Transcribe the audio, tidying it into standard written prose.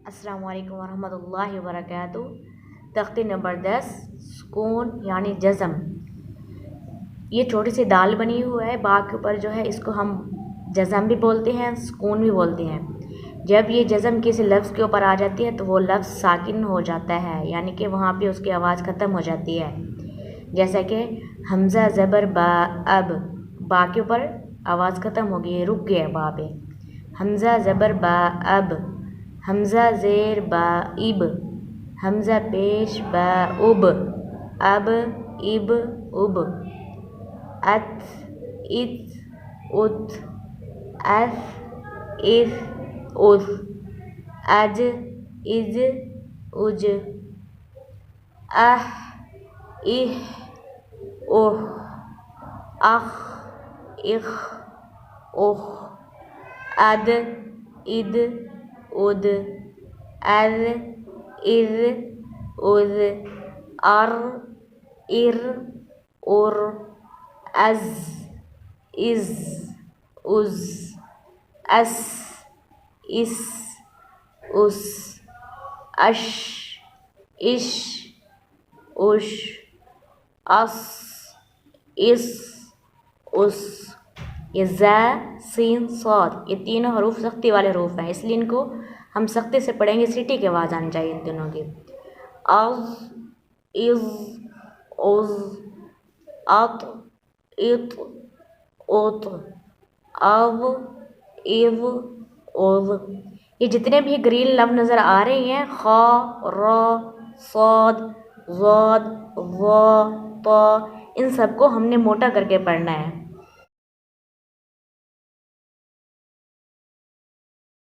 السلام علیکم ورحمۃ اللہ وبرکاتہ۔ تختی نمبر 10 سکون یعنی جزم۔ یہ چھوٹی سی دال بنی ہوا ہے، با کے اوپر جو ہے اس کو ہم جزم بھی بولتے ہیں، سکون بھی بولتے ہیں۔ جب یہ جزم کسی لفظ کے اوپر آ جاتی ہے تو وہ لفظ ساکن ہو جاتا ہے، یعنی کہ وہاں پہ اس کی آواز ختم ہو جاتی ہے۔ جیسا کہ حمزہ زبر با اب، با کے اوپر آواز ختم ہو گئی، رک گیا با پہ۔ حمزہ زبر با اب، حمزہ زیر با اب، حمزہ پیش با اب، اب اب اب، ات ات ات، اث اث اث، اج از اج، اہ اہ اوہ، اخ اخ اوہ، اد اد اد، اذ اذ اذ، ار ار ار، از از از، اس اس اس، اش اش اش، اس اس اس۔ یہ ز سین صاد، یہ تینوں حروف سختی والے حروف ہیں، اس لیے ان کو ہم سختی سے پڑھیں گے، سیٹی کی آواز آنی چاہیے ان تینوں کی۔ از از از، ات ات ات، او ایو اوو۔ یہ جتنے بھی گرین لفظ نظر آ رہے ہیں، خا را صاد ضاد ظا طا، ان سب کو ہم نے موٹا کر کے پڑھنا ہے۔